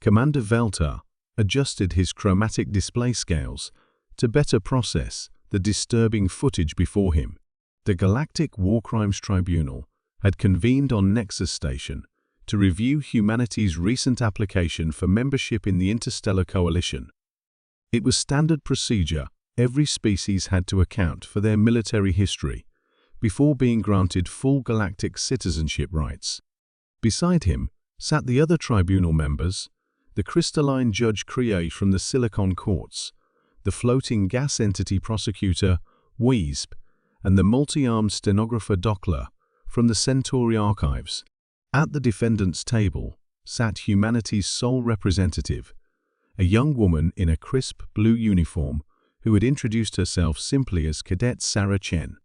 Commander Veltar adjusted his chromatic display scales to better process the disturbing footage before him. The Galactic War Crimes Tribunal had convened on Nexus Station to review humanity's recent application for membership in the Interstellar Coalition. It was standard procedure. Every species had to account for their military history before being granted full galactic citizenship rights. Beside him sat the other tribunal members, the crystalline Judge Kriya from the Silicon Courts, the floating gas entity prosecutor, Weesp, and the multi-armed stenographer Dockler from the Centauri archives. At the defendant's table sat humanity's sole representative, a young woman in a crisp blue uniform who had introduced herself simply as Cadet Sarah Chen.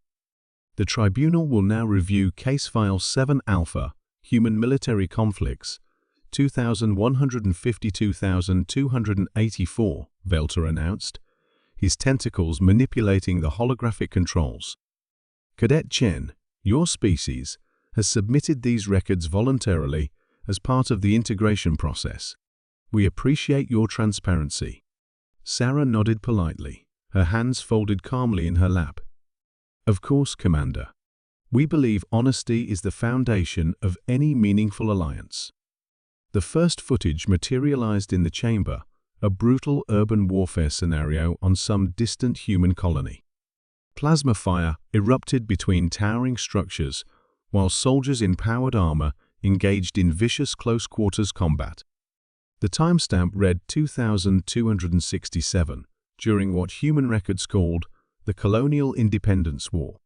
The tribunal will now review Case File 7 Alpha, Human Military Conflicts, 2152,284, Veltar announced, his tentacles manipulating the holographic controls. Cadet Chen, your species, has submitted these records voluntarily as part of the integration process. We appreciate your transparency. Sarah nodded politely, her hands folded calmly in her lap. Of course, Commander. We believe honesty is the foundation of any meaningful alliance. The first footage materialized in the chamber, a brutal urban warfare scenario on some distant human colony. Plasma fire erupted between towering structures, while soldiers in powered armor engaged in vicious close-quarters combat. The timestamp read 2267, during what human records called the Colonial Independence War.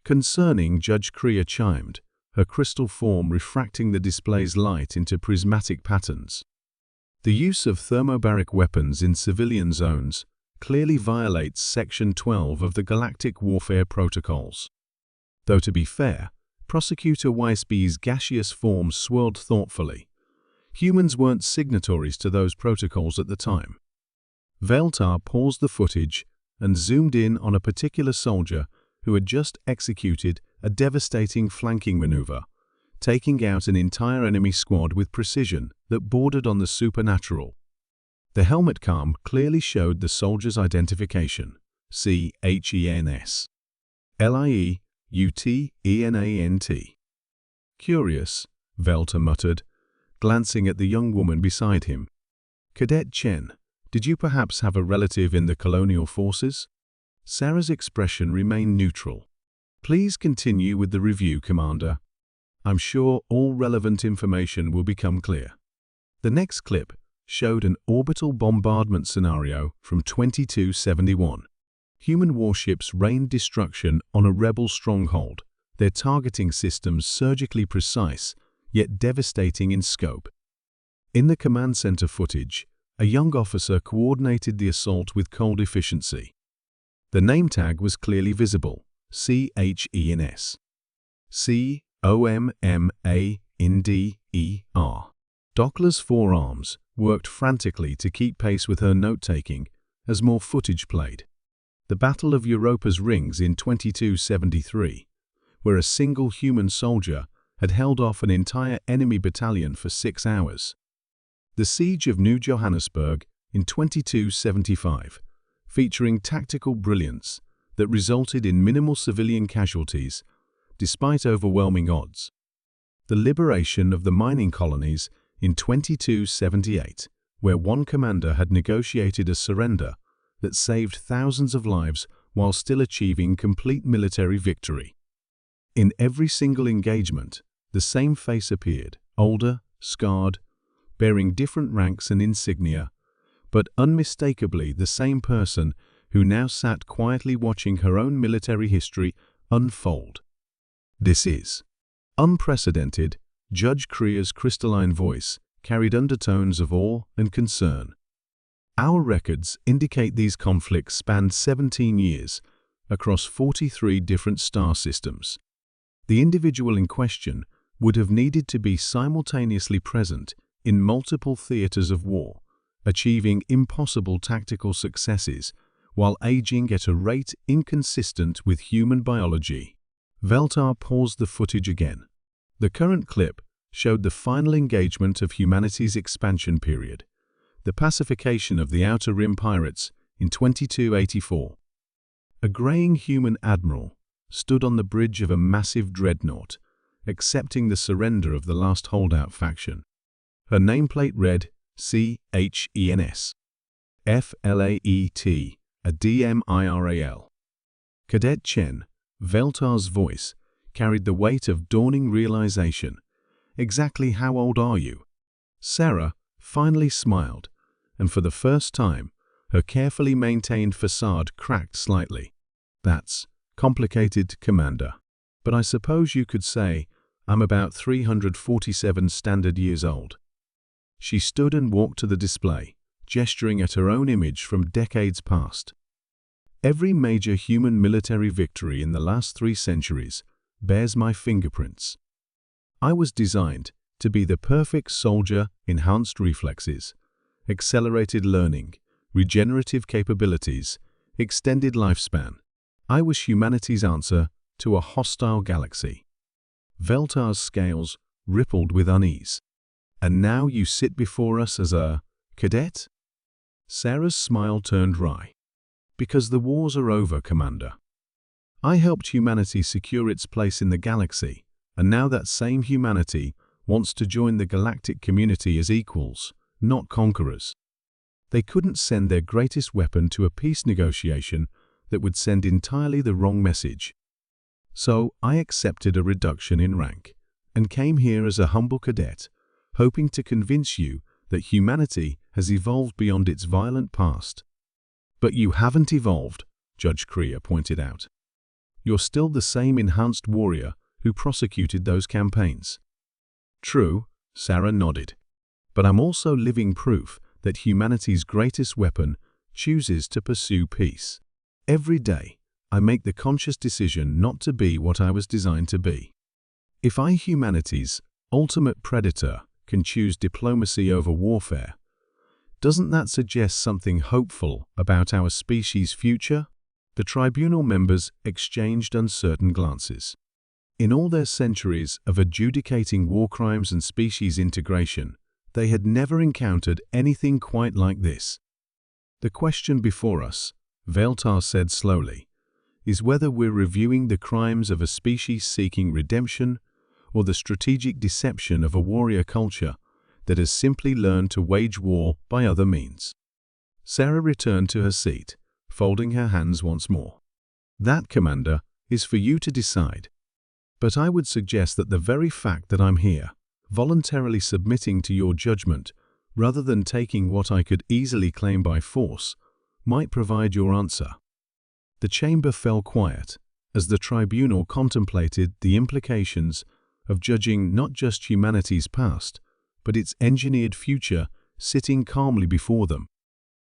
Concerning Judge Kriya chimed, her crystal form refracting the display's light into prismatic patterns. The use of thermobaric weapons in civilian zones clearly violates Section 12 of the Galactic Warfare Protocols. Though to be fair, Prosecutor Weisby's gaseous form swirled thoughtfully. Humans weren't signatories to those protocols at the time. Veltar paused the footage and zoomed in on a particular soldier who had just executed a devastating flanking maneuver, taking out an entire enemy squad with precision that bordered on the supernatural. The helmet cam clearly showed the soldier's identification, CHENS. LIEUTENANT. Curious, Veltar muttered, glancing at the young woman beside him. Cadet Chen, did you perhaps have a relative in the colonial forces? Sarah's expression remained neutral. Please continue with the review, Commander. I'm sure all relevant information will become clear. The next clip showed an orbital bombardment scenario from 2271. Human warships rained destruction on a rebel stronghold, their targeting systems surgically precise, yet devastating in scope. In the command center footage, a young officer coordinated the assault with cold efficiency. The name tag was clearly visible, CHENS. COMMANDER. Dockler's forearms worked frantically to keep pace with her note-taking as more footage played. The Battle of Europa's Rings in 2273, where a single human soldier had held off an entire enemy battalion for 6 hours. The Siege of New Johannesburg in 2275, featuring tactical brilliance that resulted in minimal civilian casualties despite overwhelming odds. The liberation of the mining colonies in 2278, where one commander had negotiated a surrender that saved thousands of lives while still achieving complete military victory. In every single engagement, the same face appeared, older, scarred, bearing different ranks and insignia, but unmistakably the same person who now sat quietly watching her own military history unfold. This is unprecedented. Judge Kriya's crystalline voice carried undertones of awe and concern. Our records indicate these conflicts spanned 17 years across 43 different star systems. The individual in question would have needed to be simultaneously present in multiple theaters of war, achieving impossible tactical successes while aging at a rate inconsistent with human biology. Veltar paused the footage again. The current clip showed the final engagement of humanity's expansion period, the pacification of the Outer Rim pirates in 2284. A graying human admiral stood on the bridge of a massive dreadnought, accepting the surrender of the last holdout faction. Her nameplate read CHENS. FLAET, a DMIRAL. Cadet Chen, Veltar's voice, carried the weight of dawning realization. Exactly how old are you? Sarah finally smiled, and for the first time, her carefully maintained facade cracked slightly. That's complicated, Commander. But I suppose you could say I'm about 347 standard years old. She stood and walked to the display, gesturing at her own image from decades past. Every major human military victory in the last 3 centuries bears my fingerprints. I was designed to be the perfect soldier, enhanced reflexes, accelerated learning, regenerative capabilities, extended lifespan. I was humanity's answer to a hostile galaxy. Veltar's scales rippled with unease. And now you sit before us as a cadet? Sarah's smile turned wry. Because the wars are over, Commander. I helped humanity secure its place in the galaxy, and now that same humanity wants to join the galactic community as equals, not conquerors. They couldn't send their greatest weapon to a peace negotiation that would send entirely the wrong message. So I accepted a reduction in rank, and came here as a humble cadet, hoping to convince you that humanity has evolved beyond its violent past. But you haven't evolved, Judge Kriya pointed out. You're still the same enhanced warrior who prosecuted those campaigns. True, Sarah nodded. But I'm also living proof that humanity's greatest weapon chooses to pursue peace. Every day, I make the conscious decision not to be what I was designed to be. If I, humanity's ultimate predator, can choose diplomacy over warfare, doesn't that suggest something hopeful about our species' future? The tribunal members exchanged uncertain glances. In all their centuries of adjudicating war crimes and species integration, they had never encountered anything quite like this. The question before us, Veltar said slowly, is whether we're reviewing the crimes of a species seeking redemption or the strategic deception of a warrior culture that has simply learned to wage war by other means. Sarah returned to her seat, folding her hands once more. That, Commander, is for you to decide. But I would suggest that the very fact that I'm here, voluntarily submitting to your judgment, rather than taking what I could easily claim by force, might provide your answer. The chamber fell quiet as the tribunal contemplated the implications of judging not just humanity's past, but its engineered future sitting calmly before them.